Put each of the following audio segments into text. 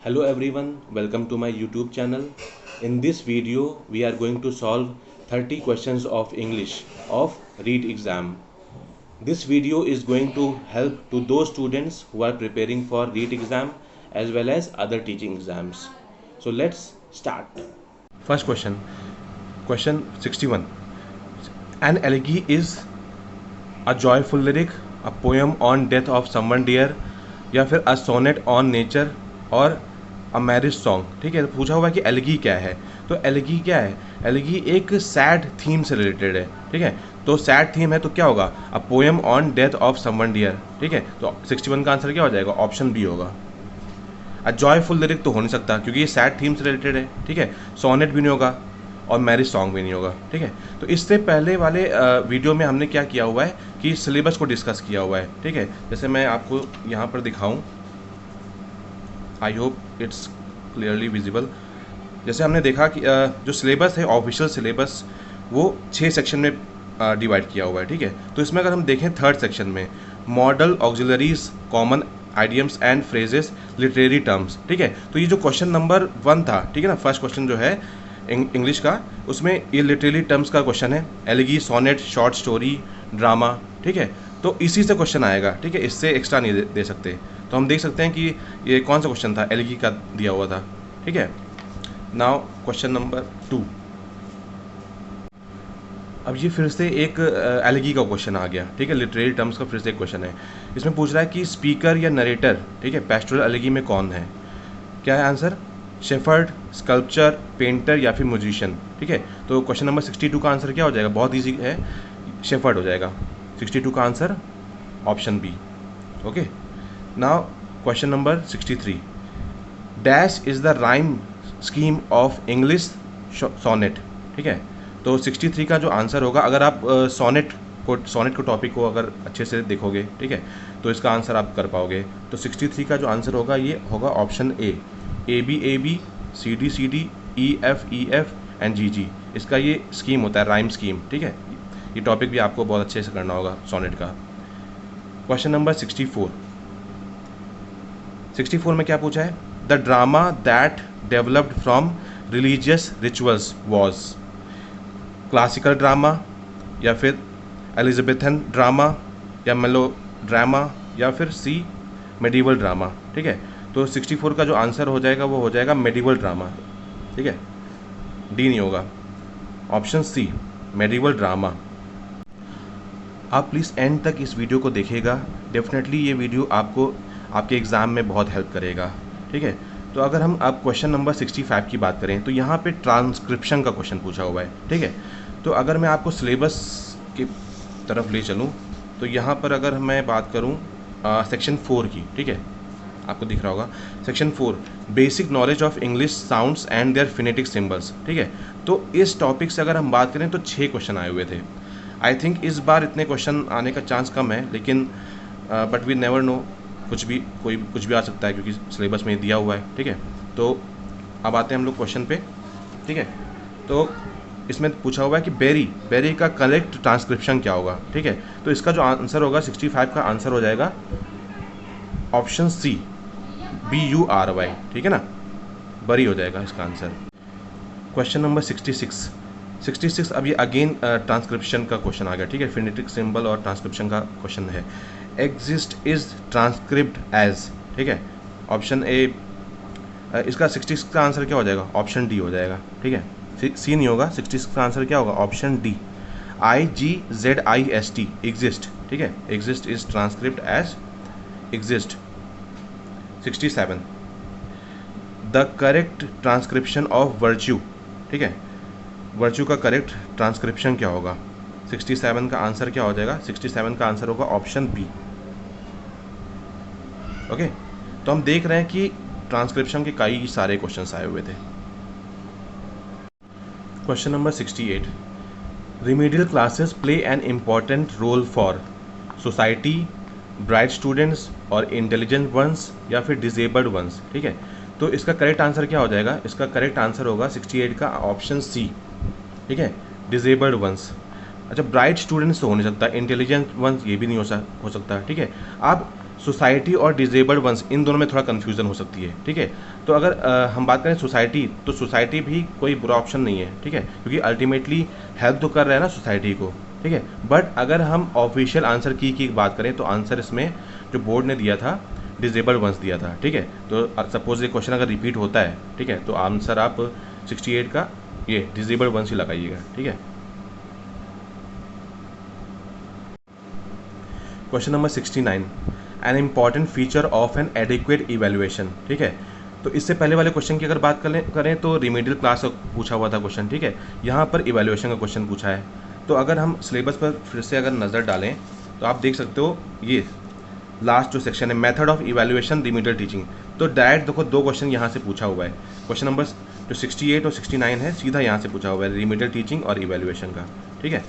Hello everyone, welcome to my YouTube channel. In this video, we are going to solve 30 questions of English of REET exam. This video is going to help to those students who are preparing for REET exam as well as other teaching exams. So let's start. First question 61. An elegy is a joyful lyric, a poem on death of someone dear, या फिर अ sonnet on nature और a marriage song. ठीक है, तो पूछा हुआ है कि एलगी क्या है. तो एलगी क्या है? एलगी एक सैड थीम से रिलेटेड है. ठीक है, तो सैड थीम है तो क्या होगा? A poem on death of someone dear. ठीक है, तो 61 का आंसर क्या हो जाएगा? ऑप्शन बी होगा. अ जॉयफुल लिरिक तो हो नहीं सकता क्योंकि ये सैड थीम से रिलेटेड है. ठीक है, सोनेट भी नहीं होगा और मैरिज सॉन्ग भी नहीं होगा. ठीक है, तो इससे पहले वाले वीडियो में हमने क्या किया हुआ है कि सिलेबस को डिस्कस किया हुआ है. ठीक है, जैसे मैं आपको यहाँ पर दिखाऊं, I hope it's clearly visible. जैसे हमने देखा कि जो सिलेबस है ऑफिशियल सिलेबस वो 6 सेक्शन में डिवाइड किया हुआ है. ठीक है, तो इसमें अगर हम देखें थर्ड सेक्शन में model auxiliaries common idioms and phrases literary terms. ठीक है, तो ये जो क्वेश्चन नंबर 1 था, ठीक है ना, फर्स्ट क्वेश्चन जो है इंग्लिश का, उसमें ये लिटरेरी टर्म्स का क्वेश्चन है. एलिगी, सोनेट, शॉर्ट स्टोरी, ड्रामा. ठीक है, तो इसी से क्वेश्चन आएगा. ठीक है, इससे एक्स्ट्रा नहीं दे सकते. तो हम देख सकते हैं कि ये कौन सा क्वेश्चन था, एलिगी का दिया हुआ था. ठीक है, नाउ क्वेश्चन नंबर 2. अब ये फिर से एक एलिगी का क्वेश्चन आ गया. ठीक है, लिटरेरी टर्म्स का फिर से एक क्वेश्चन है. इसमें पूछ रहा है कि स्पीकर या नरेटर, ठीक है, पेस्टोरल एलिगी में कौन है? क्या है आंसर? शेफर्ड, स्कल्पचर, पेंटर या फिर म्यूजिशियन. ठीक है, तो क्वेश्चन नंबर 62 का आंसर क्या हो जाएगा? बहुत ईजी है, शेफर्ड हो जाएगा. 62 का answer option B. Okay, now question number 63. Dash is the rhyme scheme of English sonnet. ठीक है, तो 63 का जो आंसर होगा, अगर आप सोनेट को टॉपिक को अगर अच्छे से देखोगे, ठीक है, तो इसका आंसर आप कर पाओगे. तो 63 का जो आंसर होगा ये होगा option A B, C D, E F and G. इसका ये स्कीम होता है, राइम स्कीम. ठीक है, ये टॉपिक भी आपको बहुत अच्छे से करना होगा सोनेट का. क्वेश्चन नंबर 64 में क्या पूछा है? The drama that developed from religious rituals was classical drama या फिर एलिजाबेथन ड्रामा या मेलो ड्रामा या फिर सी मेडिवल ड्रामा. ठीक है, तो 64 का जो आंसर हो जाएगा वो हो जाएगा मेडिवल ड्रामा. ठीक है, डी नहीं होगा, ऑप्शन सी मेडिवल ड्रामा. आप प्लीज़ एंड तक इस वीडियो को देखिएगा, डेफिनेटली ये वीडियो आपको आपके एग्ज़ाम में बहुत हेल्प करेगा. ठीक है, तो अगर हम अब क्वेश्चन नंबर 65 की बात करें तो यहाँ पे ट्रांसक्रिप्शन का क्वेश्चन पूछा हुआ है. ठीक है, तो अगर मैं आपको सिलेबस की तरफ ले चलूँ तो यहाँ पर अगर मैं बात करूँ सेक्शन 4 की, ठीक है, आपको दिख रहा होगा section 4 basic knowledge of English sounds and their phonetic symbols. ठीक है, तो इस टॉपिक से अगर हम बात करें तो 6 क्वेश्चन आए हुए थे. आई थिंक इस बार इतने क्वेश्चन आने का चांस कम है, लेकिन बट वी नेवर नो, कुछ भी आ सकता है क्योंकि सिलेबस में दिया हुआ है. ठीक है, तो अब आते हैं हम लोग क्वेश्चन पे. ठीक है, तो इसमें पूछा हुआ है कि बेरी का करेक्ट ट्रांसक्रिप्शन क्या होगा. ठीक है, तो इसका जो आंसर होगा 65 का आंसर हो जाएगा ऑप्शन सी BURY. ठीक है ना, बरी हो जाएगा इसका आंसर. Question number 66. अब ये अगेन ट्रांसक्रिप्शन का क्वेश्चन आ गया. ठीक है, फिनेटिक सिंबल और ट्रांसक्रिप्शन का क्वेश्चन है. Exist is transcript as. ठीक है, ऑप्शन ए. इसका 66 का आंसर क्या हो जाएगा? ऑप्शन डी हो जाएगा. ठीक है, सी नहीं होगा, 66 का आंसर क्या होगा? Option D IGZIST exist. ठीक है, exist is transcript as exist. 67. The correct transcription of virtue. ठीक है, वर्च्यू का करेक्ट ट्रांसक्रिप्शन क्या होगा? 67 का आंसर क्या हो जाएगा? 67 का आंसर होगा ऑप्शन बी. ओके, तो हम देख रहे हैं कि ट्रांसक्रिप्शन के कई सारे क्वेश्चंस आए हुए थे. Question number 68. Remedial classes play an important role for society, bright students और इंटेलिजेंट वंस या फिर डिजेबल्ड वंस. ठीक है, तो इसका करेक्ट आंसर क्या हो जाएगा? इसका करेक्ट आंसर होगा 68 का ऑप्शन सी. ठीक है, डिजेबल्ड वंस. अच्छा, ब्राइट स्टूडेंट्स तो हो नहीं सकता, इंटेलिजेंट वंस ये भी नहीं हो सकता. ठीक है, आप सोसाइटी और डिजेबल्ड वंस, इन दोनों में थोड़ा कन्फ्यूज़न हो सकती है, ठीक है। तो अगर हम बात करें सोसाइटी, तो सोसाइटी भी कोई बुरा ऑप्शन नहीं है, ठीक है, क्योंकि अल्टीमेटली हेल्प तो कर रहा है ना सोसाइटी को, ठीक है। बट अगर हम ऑफिशियल आंसर की बात करें तो आंसर इसमें जो बोर्ड ने दिया था डिजेबल्ड वंस दिया था, ठीक है। तो सपोज ये क्वेश्चन अगर रिपीट होता है, ठीक है, तो आंसर आप 68 का ये डिजेबल्ड वंस ही लगाइएगा, ठीक है। Question number 69, an important feature of N adequate evaluation, ठीक है। तो इससे पहले वाले क्वेश्चन की अगर बात करें तो रिमेडियल क्लास का पूछा हुआ था क्वेश्चन, ठीक है। यहाँ पर इवेल्युएशन का क्वेश्चन पूछा है। तो अगर हम सिलेबस पर फिर से अगर नज़र डालें तो आप देख सकते हो ये लास्ट जो सेक्शन है method of evaluation remedial teaching, तो डायरेक्ट देखो दो क्वेश्चन यहाँ से पूछा हुआ है। क्वेश्चन नंबर जो 68 और 69 है सीधा यहाँ से पूछा हुआ है, रिमेडियल टीचिंग और इवेल्युएशन का, ठीक है।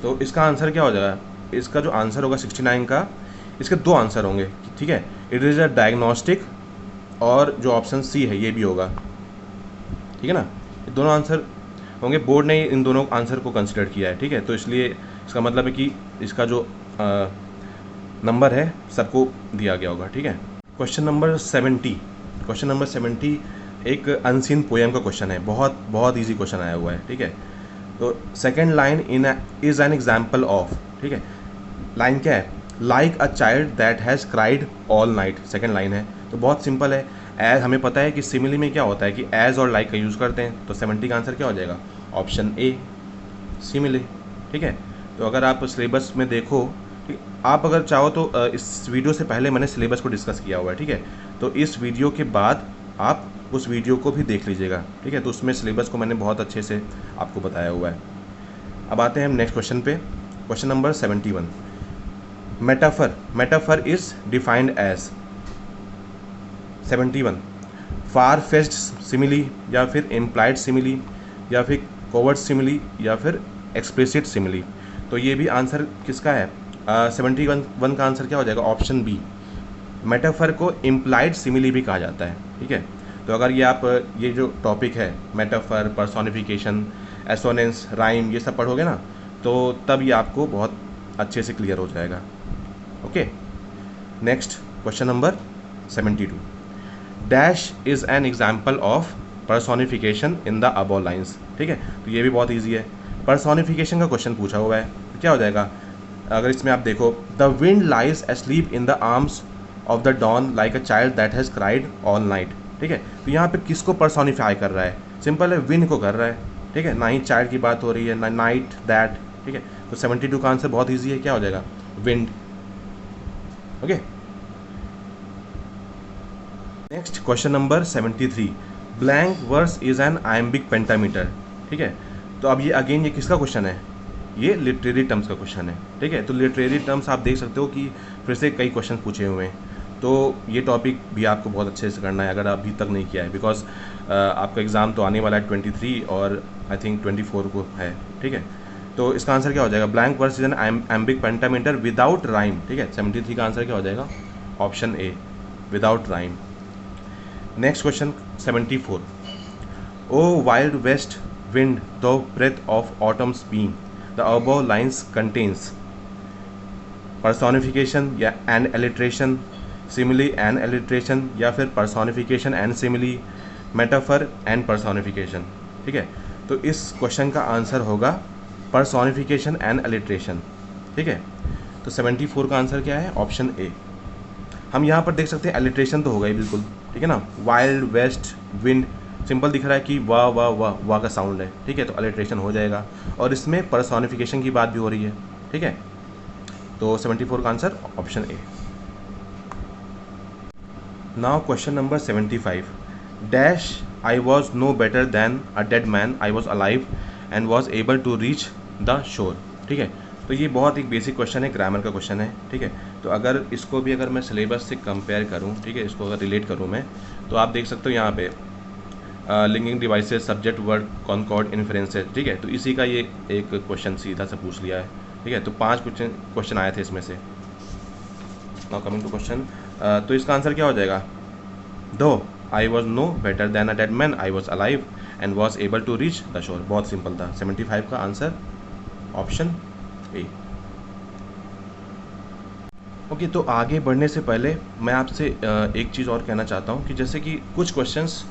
तो इसका आंसर क्या हो जाएगा, इसका जो आंसर होगा 69 का, इसके दो आंसर होंगे, ठीक है। इट इज़ अ डायग्नोस्टिक और जो ऑप्शन सी है ये भी होगा, ठीक है ना। दोनों आंसर होंगे, बोर्ड ने इन दोनों आंसर को कंसिडर किया है, ठीक है। तो इसलिए इसका मतलब है कि इसका जो नंबर है सबको दिया गया होगा, ठीक है। क्वेश्चन नंबर 70 एक अनसीन पोएम का क्वेश्चन है, बहुत बहुत ईजी क्वेश्चन आया हुआ है, ठीक है। तो second line is an example of, ठीक है। लाइन क्या है, like a child that has cried all night, second line है। तो बहुत सिंपल है, एज हमें पता है कि सिमिली में क्या होता है कि एज और लाइक का यूज़ करते हैं, तो 70 का आंसर क्या हो जाएगा, ऑप्शन ए सिमिली, ठीक है। तो अगर आप सिलेबस में देखो, ठीक, आप अगर चाहो तो इस वीडियो से पहले मैंने सिलेबस को डिस्कस किया हुआ है, ठीक है। तो इस वीडियो के बाद आप उस वीडियो को भी देख लीजिएगा, ठीक है। तो उसमें सिलेबस को मैंने बहुत अच्छे से आपको बताया हुआ है। अब आते हैं हम नेक्स्ट क्वेश्चन पे, question number 71, metaphor is defined as 71 far fetched simile, या फिर इम्प्लाइड सिमिली, या फिर कोवर्ट सिमिली, या फिर एक्सप्लिसिट सिमिली। तो ये भी आंसर किसका है, 71 का आंसर क्या हो जाएगा, ऑप्शन बी, मेटाफर को इम्प्लाइड सिमिली भी कहा जाता है, ठीक है। तो अगर ये आप ये जो टॉपिक है मेटाफर, पर्सोनिफिकेशन, एसोनेंस, राइम, ये सब पढ़ोगे ना, तो तब ये आपको बहुत अच्छे से क्लियर हो जाएगा। Okay, next question number 72, dash is an example of personification in the above lines, ठीक है। तो ये भी बहुत ईजी है, पर्सोनिफिकेशन का क्वेश्चन पूछा हुआ है, तो क्या हो जाएगा, अगर इसमें आप देखो, the wind lies asleep in the arms of the dawn like a child that has cried all night, ठीक है। तो यहाँ पे किसको पर्सोनिफाई कर रहा है, सिंपल है, विंड को कर रहा है, ठीक है, ना ही चाइल्ड की बात हो रही है, ना नाइट दैट, ठीक है। तो 72 का आंसर बहुत ईजी है, क्या हो जाएगा, wind. Okay, next question number 73, blank verse is an iambic pentameter, ठीक है। तो अब ये अगेन ये किसका क्वेश्चन है, ये लिटरेरी टर्म्स का क्वेश्चन है, ठीक है। तो लिटरेरी टर्म्स आप देख सकते हो कि फिर से कई क्वेश्चन पूछे हुए हैं, तो ये टॉपिक भी आपको बहुत अच्छे से करना है अगर अभी तक नहीं किया है, बिकॉज आपका एग्ज़ाम तो आने वाला है 23 और आई थिंक 24 को है, ठीक है। तो इसका आंसर क्या हो जाएगा, blank verse is an iambic pentameter without rhyme, ठीक है। 73 का आंसर क्या हो जाएगा, option A, without rhyme. Next question 74, O wild west wind the breath of autumn's being, the above lines contains personification या and alliteration, simile and alliteration, या फिर personification and simile, metaphor and personification, ठीक है। तो इस question का answer होगा personification and alliteration, ठीक है। तो 74 का आंसर क्या है, ऑप्शन ए। हम यहाँ पर देख सकते हैं एलिट्रेशन तो होगा ही बिल्कुल, ठीक है ना, वाइल्ड वेस्ट विंड, सिंपल दिख रहा है कि वाह वाह वाह वाह का साउंड है, ठीक है, तो अलिट्रेशन हो जाएगा, और इसमें पर्सोनिफिकेशन की बात भी हो रही है, ठीक है। तो 74 का answer option A. Now question number 75, dash I was no better than a dead man, I was alive and was able to reach the shore, ठीक है। तो ये बहुत एक बेसिक क्वेश्चन है, ग्रामर का क्वेश्चन है, ठीक है। तो अगर इसको भी अगर मैं सिलेबस से कंपेयर करूँ, ठीक है, इसको अगर रिलेट करूँ मैं, तो आप देख सकते हो यहाँ पे linking devices, subject, word, concord, inferences, ठीक है। तो इसी का ये एक क्वेश्चन सीधा सा पूछ लिया है, ठीक है। तो 5 क्वेश्चन आए थे इसमें से। नाउ कमिंग टू क्वेश्चन, तो इसका आंसर क्या हो जाएगा, दो I was no better than a dead man, I was alive and was able to reach the shore, बहुत सिंपल था। 75 का आंसर ऑप्शन ए। ओके, तो आगे बढ़ने से पहले मैं आपसे एक चीज़ और कहना चाहता हूँ कि जैसे कि कुछ क्वेश्चंस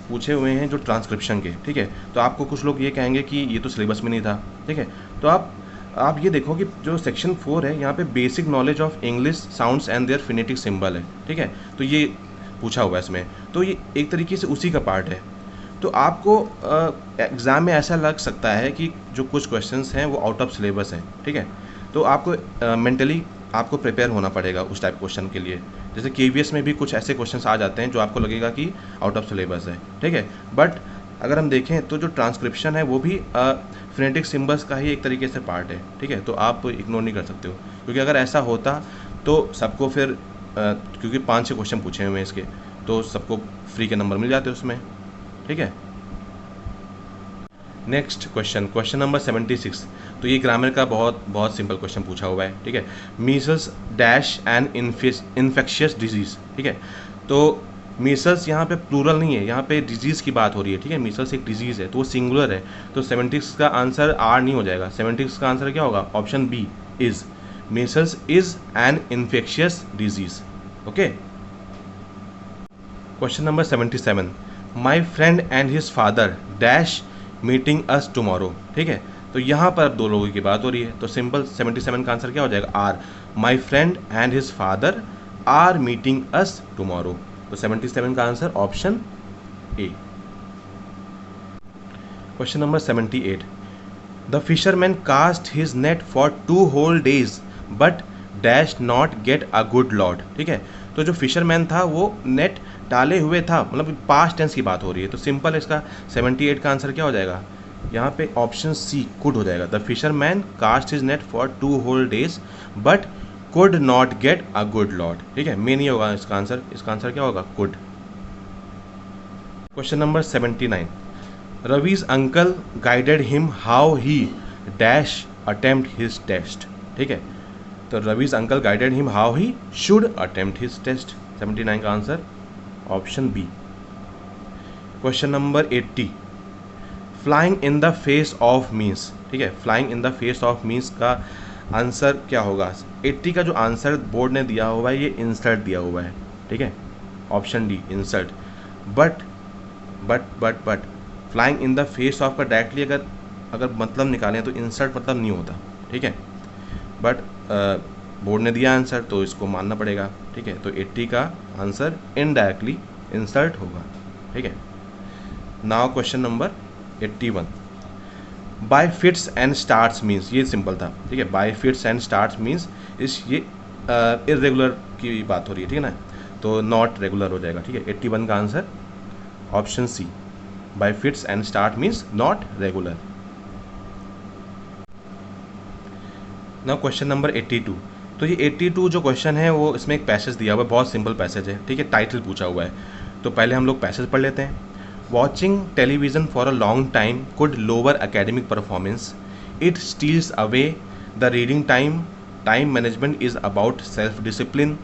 पूछे हुए हैं जो ट्रांसक्रिप्शन के, ठीक है। तो आपको कुछ लोग ये कहेंगे कि ये तो सिलेबस में नहीं था, ठीक है। तो आप ये देखो कि जो सेक्शन 4 है यहाँ पे basic knowledge of English sounds and their phonetic symbol है, ठीक है। तो ये पूछा हुआ है इसमें, तो ये एक तरीके से उसी का पार्ट है। तो आपको एग्ज़ाम में ऐसा लग सकता है कि जो कुछ क्वेश्चंस हैं वो आउट ऑफ सिलेबस हैं, ठीक है। तो आपको मेंटली आपको प्रिपेयर होना पड़ेगा उस टाइप क्वेश्चन के लिए। जैसे केवीएस में भी कुछ ऐसे क्वेश्चंस आ जाते हैं जो आपको लगेगा कि आउट ऑफ सिलेबस है, ठीक है। बट अगर हम देखें तो जो ट्रांसक्रिप्शन है वो भी फिनेटिक सिम्बल्स का ही एक तरीके से पार्ट है, ठीक है। तो आप इग्नोर नहीं कर सकते हो, क्योंकि अगर ऐसा होता तो सबको फिर क्योंकि 5-6 क्वेश्चन पूछे हुए हैं इसके, तो सबको फ्री के नंबर मिल जाते उसमें, ठीक है। Next question number 76। तो ये ग्रामर का बहुत सिंपल क्वेश्चन पूछा हुआ है, ठीक है। Meselson dash and infectious disease, ठीक है। तो मीसल्स यहाँ पे प्लूरल नहीं है, यहाँ पे डिजीज़ की बात हो रही है, ठीक है। मीसल्स एक डिजीज़ है तो वो सिंगुलर है, तो 76 का आंसर आर नहीं हो जाएगा। 76 का आंसर क्या होगा? Option B is. Measles is an infectious disease, okay. Question number 77। My friend and his father dash meeting us tomorrow, ठीक है। तो यहाँ पर अब दो लोगों की बात हो रही है, तो सिंपल 77 का आंसर क्या हो जाएगा? Are. My friend and his father are meeting us tomorrow. तो 77 का answer option A. Question number 78। The fisherman cast his net for 2 whole days but dash not get a good lot, ठीक है। तो जो fisherman था वो net डाले हुए था, मतलब पास्ट टेंस की बात हो रही है, तो सिंपल इसका 78 का आंसर क्या हो जाएगा? यहाँ पे ऑप्शन सी कुड हो जाएगा। The fisherman cast his net for 2 whole days but could not get a good lot, ठीक है। मे नहीं होगा इसका आंसर, इसका आंसर क्या होगा? Could. Question number 79। Ravi's uncle guided him how he dash attempt his test, ठीक है। तो Ravi's uncle guided him how he should attempt his test. 79 का answer option B. Question number 80। Flying in the face of means, ठीक है। Flying in the face of means का answer क्या होगा? 80 का जो आंसर बोर्ड ने दिया हुआ है ये इंसर्ट दिया हुआ है, ठीक है। Option D insert. But flying in the face of का डायरेक्टली अगर मतलब निकालें तो इंसर्ट मतलब नहीं होता, ठीक है। बट बोर्ड ने दिया आंसर तो इसको मानना पड़ेगा, ठीक है। तो 80 का आंसर इनडायरेक्टली इंसर्ट होगा, ठीक है। Now question number 81। Bye fits and starts means, ये सिंपल था, ठीक है। Bye fits and starts means ये इरेगुलर की बात हो रही है, ठीक है ना। तो नॉट रेगुलर हो जाएगा, ठीक है। 81 का answer option C. By fits and starts means not regular. Now question number 82। तो ये 82 जो क्वेश्चन है वो इसमें एक पैसेज दिया हुआ है, बहुत सिंपल पैसेज है, ठीक है। टाइटल पूछा हुआ है, तो पहले हम लोग पैसेज पढ़ लेते हैं। Watching television for a long time could lower academic performance, it steals away the reading time, time management is about self discipline,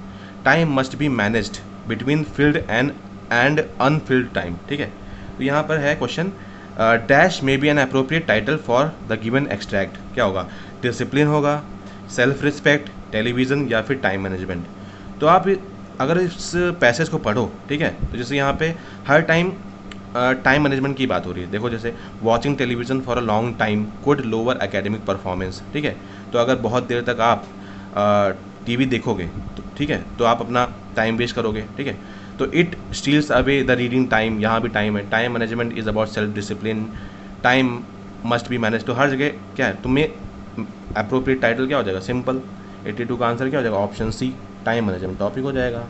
time must be managed between filled and unfilled time, ठीक है। तो यहाँ पर है question dash may be an appropriate title for the given extract, क्या होगा? Discipline होगा, self respect, television या फिर टाइम मैनेजमेंट। तो आप अगर इस पैसेज को पढ़ो, ठीक है, तो जैसे यहाँ पे हर टाइम टाइम मैनेजमेंट की बात हो रही है। देखो जैसे watching television for a long time could lower academic performance, ठीक है। तो अगर बहुत देर तक आप टीवी देखोगे तो ठीक है, तो आप अपना टाइम वेस्ट करोगे, ठीक है। तो it steals away the reading time, यहाँ भी टाइम है। Time management is about self discipline, time must be manage. तो हर जगह क्या है, तुम्हें अप्रोप्रिएट टाइटल क्या हो जाएगा? सिंपल 82 का आंसर क्या हो जाएगा? Option C time management topic हो जाएगा,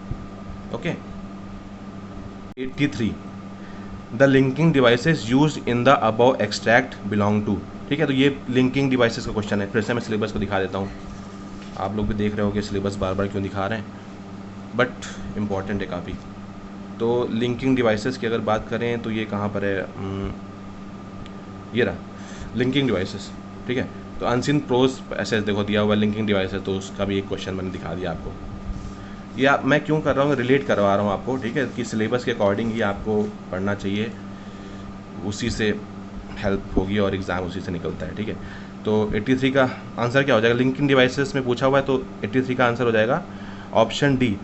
okay. 83। The linking devices used in the above extract belong to, ठीक है। तो ये लिंकिंग डिवाइसेस का क्वेश्चन है। फिर से मैं सिलेबस को दिखा देता हूँ, आप लोग भी देख रहे हो कि सिलेबस बार बार क्यों दिखा रहे हैं, बट इम्पॉर्टेंट है काफ़ी। तो लिंकिंग डिवाइसेस की अगर बात करें तो ये कहाँ पर है? ये रहा लिंकिंग डिवाइसेस, ठीक है। तो अनसीन प्रोज ऐसे देखो दिया हुआ लिंकिंग डिवाइसेस, तो उसका भी एक क्वेश्चन मैंने दिखा दिया आपको। या मैं क्यों कर रहा हूँ, रिलेट करवा रहा हूँ आपको, ठीक है, कि सिलेबस के अकॉर्डिंग ही आपको पढ़ना चाहिए, उसी से हेल्प होगी और एग्ज़ाम उसी से निकलता है, ठीक है। तो 83 का आंसर क्या हो जाएगा? लिंकिंग डिवाइसेस में पूछा हुआ है, तो 83 का आंसर हो जाएगा ऑप्शन डी,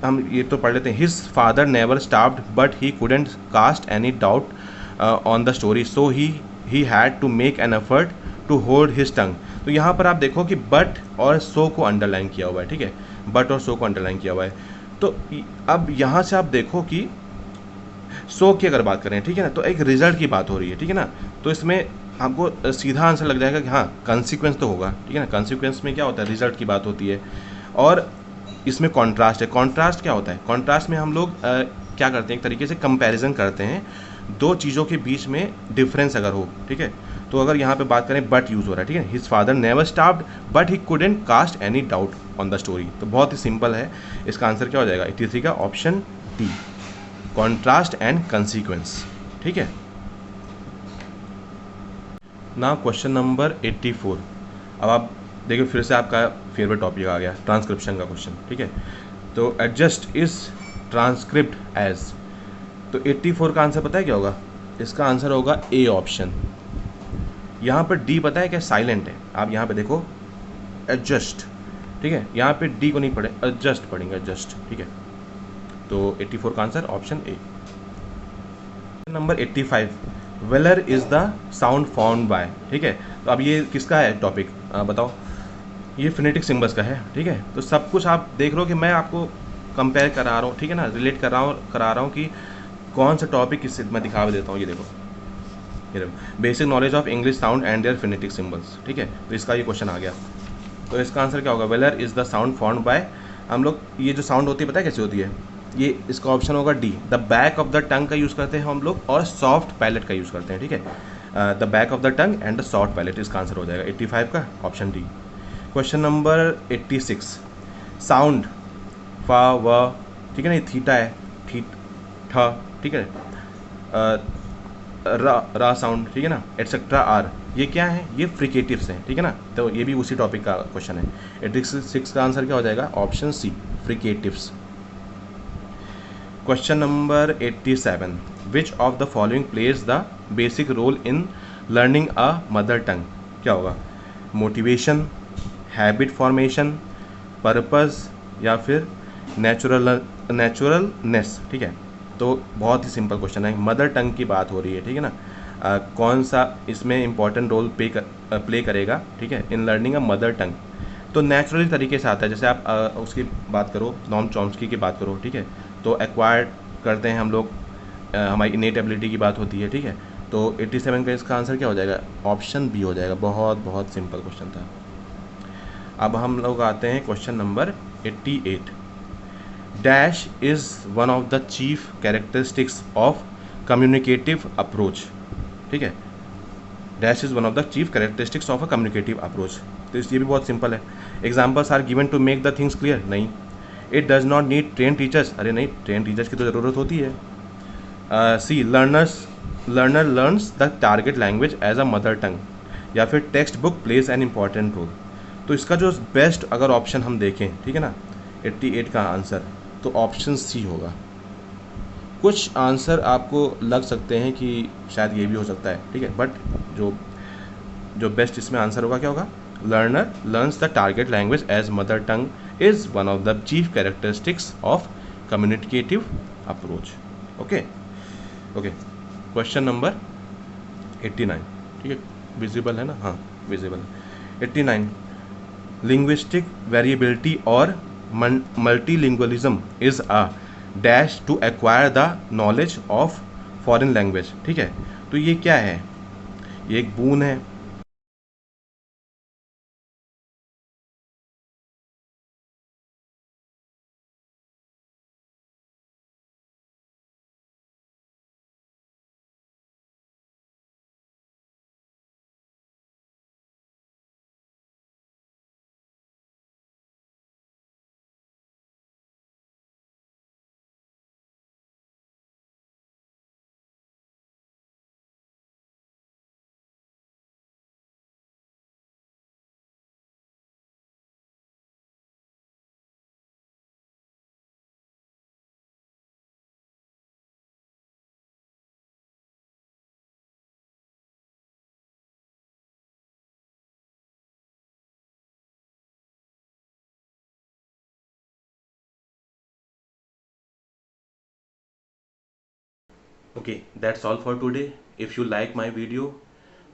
हम ये तो पढ़ लेते हैं, his father never starved but he couldn't cast any doubt on the story so he had to make an effort to hold his tongue. तो यहाँ पर आप देखो कि बट और सो को अंडरलाइन किया हुआ है, ठीक है, बट और सो को अंडरलाइन किया हुआ है। तो अब यहाँ से आप देखो कि सो की अगर बात करें, ठीक है ना, तो एक रिजल्ट की बात हो रही है, ठीक है ना, तो इसमें आपको सीधा आंसर लग जाएगा कि हाँ कंसिक्वेंस तो होगा, ठीक है ना। कंसिक्वेंस में क्या होता है, रिजल्ट की बात होती है। और इसमें कॉन्ट्रास्ट है। कॉन्ट्रास्ट क्या होता है, कॉन्ट्रास्ट में हम लोग क्या करते हैं, एक तरीके से कंपैरिजन करते हैं दो चीज़ों के बीच में डिफरेंस अगर हो, ठीक है। तो अगर यहाँ पे बात करें बट यूज़ हो रहा है, ठीक है, his father never starved but he couldn't cast any doubt on the story. तो बहुत ही सिंपल है, इसका आंसर क्या हो जाएगा 83 का, option D, contrast and consequence, ठीक है ना। Question number 84। अब आप देखिए फिर से आपका फेवरेट टॉपिक आ गया, ट्रांसक्रिप्शन का क्वेश्चन, ठीक है। तो एडजस्ट इज ट्रांसक्रिप्ट एज, तो 84 का आंसर पता है क्या होगा, इसका आंसर होगा ए ऑप्शन। यहाँ पर डी पता है क्या, साइलेंट है। आप यहाँ पे देखो एडजस्ट, ठीक है, यहाँ पे डी को नहीं पढ़े, एडजस्ट पढ़ेंगे, एडजस्ट, ठीक है। तो 84 का answer option A. Number 85, velar is the sound found by, ठीक है। तो अब ये किसका है टॉपिक, बताओ। ये फिनेटिक सिम्बल्स का है, ठीक है। तो सब कुछ आप देख रहे हो कि मैं आपको कंपेयर करा रहा हूँ, ठीक है ना, रिलेट करा रहा हूँ कि कौन सा टॉपिक किससे मैं दिखा भी देता हूँ। ये देखो, ये देखो, basic knowledge of English sound and their phonetic symbols, ठीक है। तो इसका ये क्वेश्चन आ गया। तो इसका आंसर क्या होगा, velar is the sound found by, हम लोग ये जो साउंड होती है पता है कैसे होती है, ये इसका ऑप्शन होगा D, the back of the tongue का यूज़ करते हैं हम लोग, और सॉफ्ट पैलेट का यूज़ करते हैं, ठीक है। The back of the tongue and the soft palate, इसका आंसर हो जाएगा 85 का, option D. Question number 86, sound फा व, ठीक है ना, ये थीटा है, थीट ठ, ठीक है, रा साउंड, ठीक है ना, एटसेट्रा आर, ये क्या है, ये फ्रिकेटिव्स हैं, ठीक है ना। तो ये भी उसी टॉपिक का क्वेश्चन है। 86 का आंसर क्या हो जाएगा, option C, fricatives. Question number 87, which of the following plays the basic role in learning a mother tongue, क्या होगा, मोटिवेशन, हैबिट फॉर्मेशन, पर्पस, या फिर नेचुरलनेस, ठीक है। तो बहुत ही सिंपल क्वेश्चन है, मदर टंग की बात हो रही है, ठीक है ना। कौन सा इसमें इंपॉर्टेंट रोल प्ले करेगा, ठीक है, इन लर्निंग अ मदर टंग। तो नेचुरली तरीके से आता है, जैसे आप उसकी बात करो, नॉम चॉम्स्की की बात करो, ठीक है, तो एक्वायर्ड करते हैं हम लोग, हमारी इनेट एबिलिटी की बात होती है, ठीक है। तो 87 का इसका आंसर क्या हो जाएगा, ऑप्शन बी हो जाएगा। बहुत बहुत सिंपल क्वेश्चन था। अब हम लोग आते हैं question number 88, dash is one of the chief characteristics of communicative approach, ठीक है, dash is one of the chief characteristics of a communicative approach. तो ये भी बहुत सिंपल है। Examples are given to make the things clear, नहीं। It does not need train teachers, अरे नहीं, ट्रेन टीचर्स की तो ज़रूरत होती है। C learner learns the target language as a mother टंग, या फिर text book plays an important role. तो इसका जो बेस्ट अगर ऑप्शन हम देखें, ठीक है ना, 88 का आंसर, तो ऑप्शन सी होगा। कुछ आंसर आपको लग सकते हैं कि शायद ये भी हो सकता है, ठीक है, बट जो जो बेस्ट इसमें आंसर होगा क्या होगा, learner learns the target language as mother tongue is one of the chief characteristics of communicative approach. Okay okay, question number 89, ठीक है, विजिबल है ना, हाँ विजिबल है। 89, लिंग्विस्टिक वेरिएबिलिटी और multilingualism is a dash to acquire the knowledge of foreign language, ठीक है। तो ये क्या है, ये एक बून है, Okay, that's all for today. If you like my video,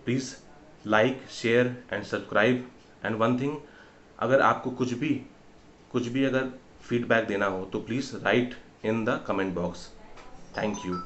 please like, share and subscribe. And one thing, अगर आपको कुछ भी अगर फीडबैक देना हो तो please write in the comment box. Thank you.